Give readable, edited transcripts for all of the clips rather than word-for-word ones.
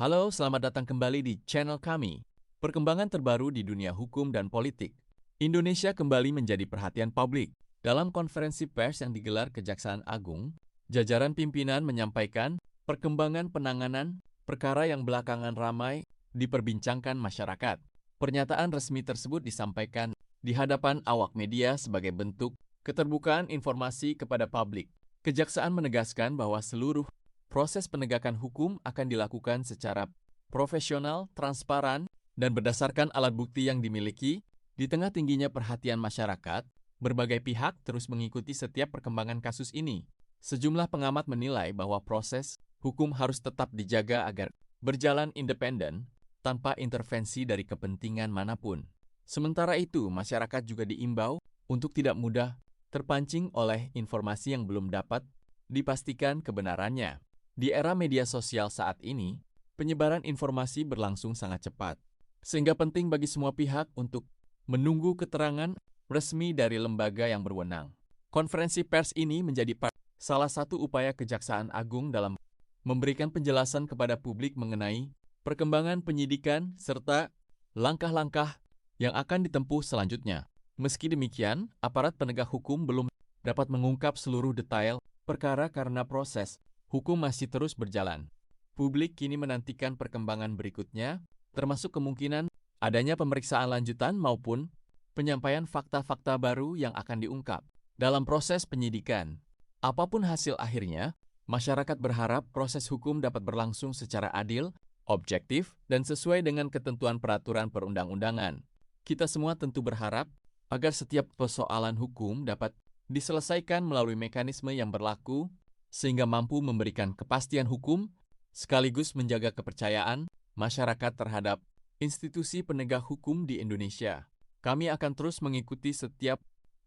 Halo, selamat datang kembali di channel kami. Perkembangan terbaru di dunia hukum dan politik. Indonesia kembali menjadi perhatian publik. Dalam konferensi pers yang digelar Kejaksaan Agung, jajaran pimpinan menyampaikan perkembangan penanganan perkara yang belakangan ramai diperbincangkan masyarakat. Pernyataan resmi tersebut disampaikan di hadapan awak media sebagai bentuk keterbukaan informasi kepada publik. Kejaksaan menegaskan bahwa seluruh proses penegakan hukum akan dilakukan secara profesional, transparan, dan berdasarkan alat bukti yang dimiliki. Di tengah tingginya perhatian masyarakat, berbagai pihak terus mengikuti setiap perkembangan kasus ini. Sejumlah pengamat menilai bahwa proses hukum harus tetap dijaga agar berjalan independen tanpa intervensi dari kepentingan manapun. Sementara itu, masyarakat juga diimbau untuk tidak mudah terpancing oleh informasi yang belum dapat dipastikan kebenarannya. Di era media sosial saat ini, penyebaran informasi berlangsung sangat cepat, sehingga penting bagi semua pihak untuk menunggu keterangan resmi dari lembaga yang berwenang. Konferensi pers ini menjadi salah satu upaya Kejaksaan Agung dalam memberikan penjelasan kepada publik mengenai perkembangan penyidikan serta langkah-langkah yang akan ditempuh selanjutnya. Meski demikian, aparat penegak hukum belum dapat mengungkap seluruh detail perkara karena proses hukum masih terus berjalan. Publik kini menantikan perkembangan berikutnya, termasuk kemungkinan adanya pemeriksaan lanjutan maupun penyampaian fakta-fakta baru yang akan diungkap dalam proses penyidikan. Apapun hasil akhirnya, masyarakat berharap proses hukum dapat berlangsung secara adil, objektif, dan sesuai dengan ketentuan peraturan perundang-undangan. Kita semua tentu berharap agar setiap persoalan hukum dapat diselesaikan melalui mekanisme yang berlaku, sehingga mampu memberikan kepastian hukum, sekaligus menjaga kepercayaan masyarakat terhadap institusi penegak hukum di Indonesia. Kami akan terus mengikuti setiap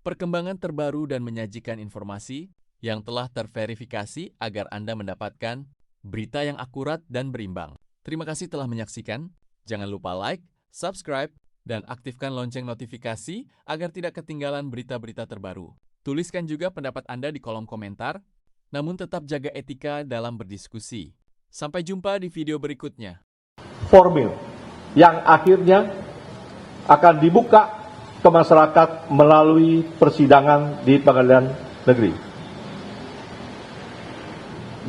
perkembangan terbaru dan menyajikan informasi yang telah terverifikasi agar Anda mendapatkan berita yang akurat dan berimbang. Terima kasih telah menyaksikan. Jangan lupa like, subscribe, dan aktifkan lonceng notifikasi agar tidak ketinggalan berita-berita terbaru. Tuliskan juga pendapat Anda di kolom komentar, namun tetap jaga etika dalam berdiskusi. Sampai jumpa di video berikutnya. Formil yang akhirnya akan dibuka ke masyarakat melalui persidangan di pengadilan negeri.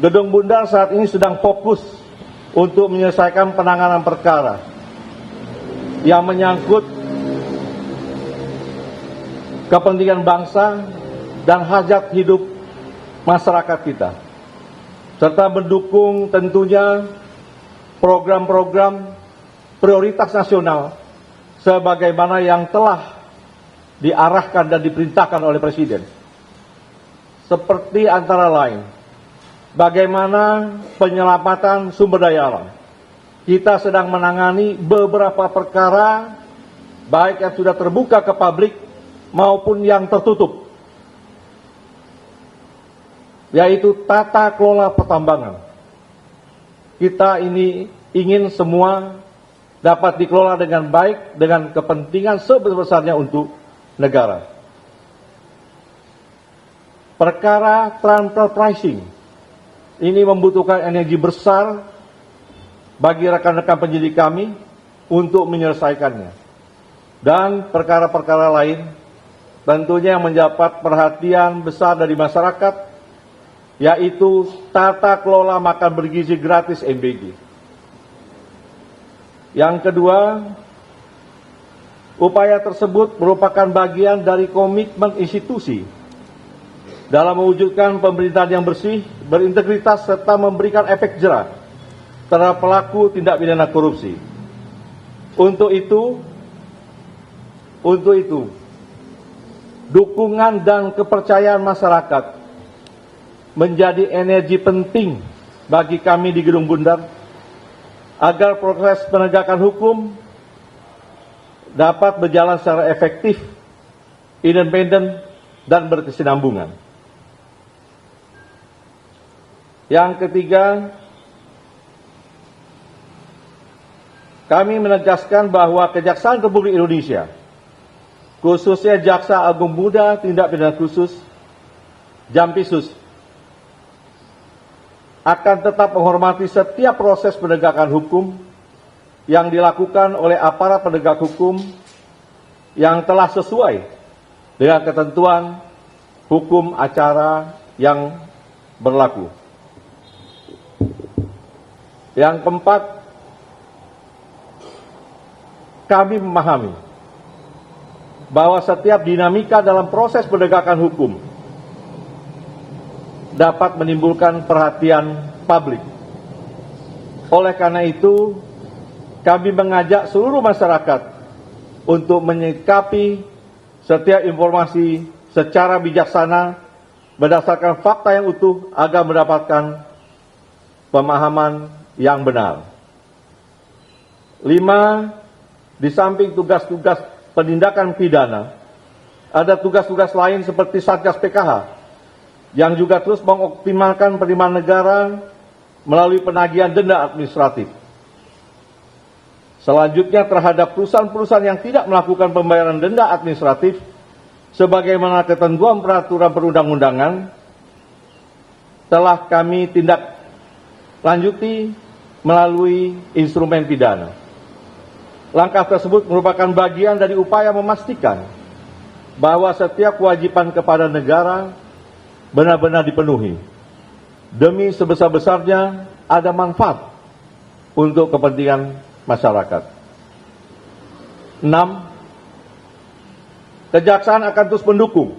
Gedung Bundar saat ini sedang fokus untuk menyelesaikan penanganan perkara yang menyangkut kepentingan bangsa dan hajat hidup masyarakat kita, serta mendukung tentunya program-program prioritas nasional sebagaimana yang telah diarahkan dan diperintahkan oleh Presiden. Seperti antara lain, bagaimana penyelamatan sumber daya alam. Kita sedang menangani beberapa perkara, baik yang sudah terbuka ke publik maupun yang tertutup, yaitu tata kelola pertambangan. Kita ini ingin semua dapat dikelola dengan baik, dengan kepentingan sebesar-besarnya untuk negara. Perkara transfer pricing ini membutuhkan energi besar bagi rekan-rekan penyidik kami untuk menyelesaikannya. Dan perkara-perkara lain tentunya yang mendapat perhatian besar dari masyarakat, yaitu tata kelola makan bergizi gratis MBG. Yang kedua, upaya tersebut merupakan bagian dari komitmen institusi dalam mewujudkan pemerintahan yang bersih, berintegritas, serta memberikan efek jera terhadap pelaku tindak pidana korupsi. Untuk itu, dukungan dan kepercayaan masyarakat menjadi energi penting bagi kami di Gedung Bundar agar proses penegakan hukum dapat berjalan secara efektif, independen, dan berkesinambungan. Yang ketiga, kami menegaskan bahwa Kejaksaan Republik Indonesia, khususnya Jaksa Agung Muda Tindak Pidana Khusus, Jampisus, akan tetap menghormati setiap proses penegakan hukum yang dilakukan oleh aparat penegak hukum yang telah sesuai dengan ketentuan hukum acara yang berlaku. Yang keempat, kami memahami bahwa setiap dinamika dalam proses penegakan hukum dapat menimbulkan perhatian publik. Oleh karena itu, kami mengajak seluruh masyarakat untuk menyikapi setiap informasi secara bijaksana berdasarkan fakta yang utuh agar mendapatkan pemahaman yang benar. 5. Di samping tugas-tugas penindakan pidana, ada tugas-tugas lain seperti Satgas PKH yang juga terus mengoptimalkan penerimaan negara melalui penagihan denda administratif. Selanjutnya terhadap perusahaan-perusahaan yang tidak melakukan pembayaran denda administratif sebagaimana ketentuan peraturan perundang-undangan telah kami tindak lanjuti melalui instrumen pidana. Langkah tersebut merupakan bagian dari upaya memastikan bahwa setiap kewajiban kepada negara benar-benar dipenuhi demi sebesar-besarnya ada manfaat untuk kepentingan masyarakat. 6. Kejaksaan akan terus mendukung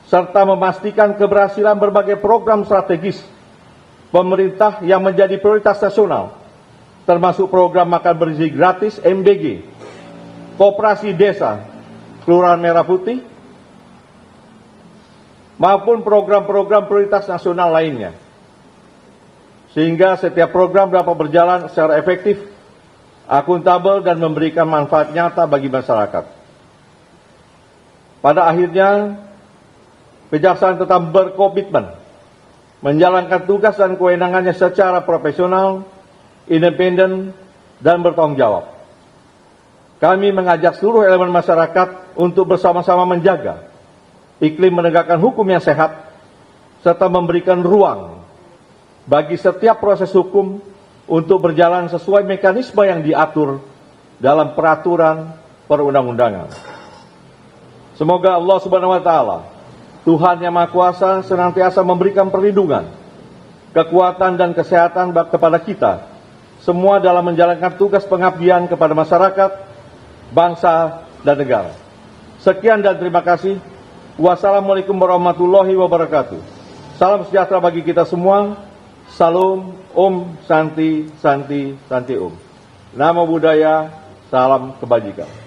serta memastikan keberhasilan berbagai program strategis pemerintah yang menjadi prioritas nasional, termasuk program makan bergizi gratis MBG, Koperasi Desa Kelurahan Merah Putih, maupun program-program prioritas nasional lainnya. Sehingga setiap program dapat berjalan secara efektif, akuntabel, dan memberikan manfaat nyata bagi masyarakat. Pada akhirnya, Kejaksaan tetap berkomitmen menjalankan tugas dan kewenangannya secara profesional, independen, dan bertanggung jawab. Kami mengajak seluruh elemen masyarakat untuk bersama-sama menjaga iklim menegakkan hukum yang sehat, serta memberikan ruang bagi setiap proses hukum untuk berjalan sesuai mekanisme yang diatur dalam peraturan perundang-undangan. Semoga Allah Subhanahu wa Ta'ala, Tuhan yang Maha Kuasa, senantiasa memberikan perlindungan, kekuatan, dan kesehatan kepada kita semua dalam menjalankan tugas pengabdian kepada masyarakat, bangsa, dan negara. Sekian dan terima kasih. Wassalamualaikum warahmatullahi wabarakatuh. Salam sejahtera bagi kita semua. Salam, Om, Santi, Santi, Santi Om. Namo Buddhaya, salam kebajikan.